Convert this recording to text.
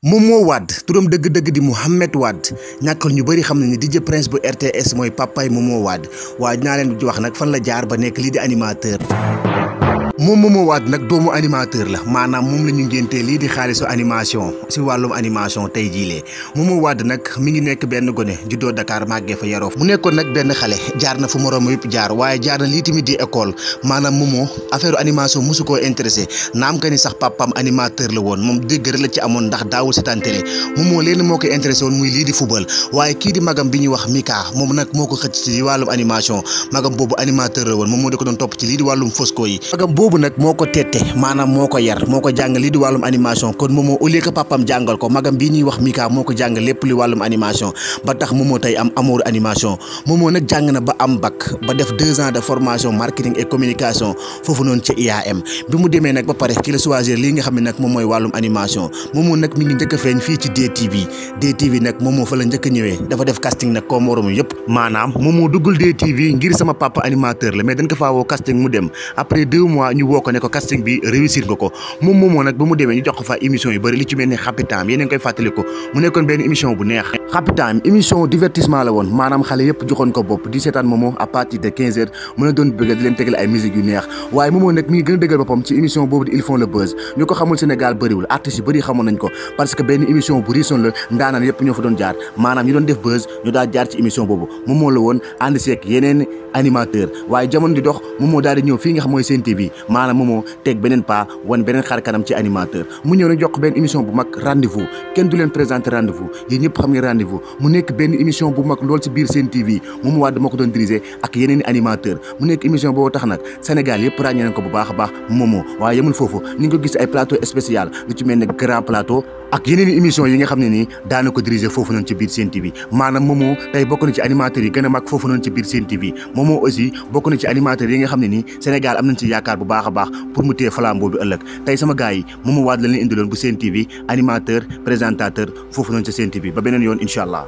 Momo Wade turam dëgg-dëgg di Mouhamed Wade ñàkkal ñu bëri xam nañ ni DJ Prince bu RTS mooy papaay Momo Wade waaye dinaa leen di wax nag fan la jaar ba nekk lii di animateur. moom Momo Wade nag doomu animateur la maanaam moom la ñu ngéntee lii di xaalisu animation si wàllum animation tey jiilee Momo Wade nag mi ngi nekk benn gone juddoo Dakar màggee fa yaroo mu nekkoon nag benn xale jaar na fu moroom yëpp jaar waaye jaar na lii tamit di école maanaam Momo affaire animation mosu koo intéressé naam ka ni sax papam animateur la woon moom dégg rek la ci amoon ndax daawul seetaan télé Momo leen moo koy intéressé woon muy lii di football waaye kii di magam bi ñuy wax Mika moom nag moo ko xëcc ci wàllum animation magam boobu animateur la woon moom moo di ko doon topp ci lii di wàllum fosco yi boobu nag moo ko tette maanaam moo ko yar moo ko jàng lii di wàllum animation kon Momo au lieu que papam jàngal ko magam bii ñuy wax Mika moo ko jàng lépp li wàllum animation ba tax Momo tey am amour animation Momo nag jàng na ba am bac ba def 2 ans de formation marketing et communication foofu noonu ci IAM bi mu demee nag ba pare ci la choisir lii nga xam ne nag moom mooy wàllum animation Momo nag mi ngi njëkk a feeñ fii ci DTV nag Momo fa la njëkk a ñëwee dafa def casting nag comme moromu yëpp maanaam Momo duggul DTV ngir sama papa animateur la mais dañ ko faa woo casting mu dem après 2 mois ñu woo ko ne ko casting bi réussir nga ko moom Momo nag ba mu demee ñu jox ko fa émission yu bëri li ci mel ni Happy Time yéen a ngi koy fàttali ko mu nekkoon benn émission bu neex Happy Time émission divertissement la woon maanaam xale yëpp joxoon ko bopp di seetaan Momo à partir de 15 heures mën a doon bëgg di leen tegal ay musique yu neex waaye Momo nag mi ngi gën a dëggal boppam ci émission boobu di Ils font le buzz ñu ko xamul Sénégal bëriwul artistes yi bëri xamoon nañ ko parce que benn émission bu riisoon la ndaanaan yëpp ñoo fa doon jaar maanaam ñu doon def buzz ñu daal jaar ci émission boobu Momo la woon ànd seeg yeneen animateur waaye jamono di dox Momo daal di ñëw fii nga xam mooy Sen TV maanaam Momo teg beneen pas wan beneen xar kanam ci animateur mu ñëw nag jox benn émission bu mag rendez-vous kenn du leen présenter rendez-vous yéen ñëpp xam ngeen rendez-vous mu nekk benn émission bu mag lool ci biir Sen TV Momo Wade moo ko doon diriger ak yeneen animateur mu nekk émission boobu tax nag Sénégal yëpp ràññee nañ ko bu baax a baax Momo waaye yemul foofu ni nga ko gis ay plateau spécial lu ci mel ne grand plateau ak yeneen émission yi nga xam ne nii daana ko diriger foofu noonu ci biir Sen TV maanaam Momo tey bokk na ci animateurs yi gën a mag foofu noonu ci biir Sen TV Momo aussi bokk na ci animateurs yi nga xam ne nii Sénégal am nañ ci yaakaar bu baax a baax pour mu téye flambeau bi ëllëg tey sama gars yi Momo Wade la leen indiloon bu Sen TV animateur présentateur foofu noonu ci Sen TV ba beneen yoon incha allah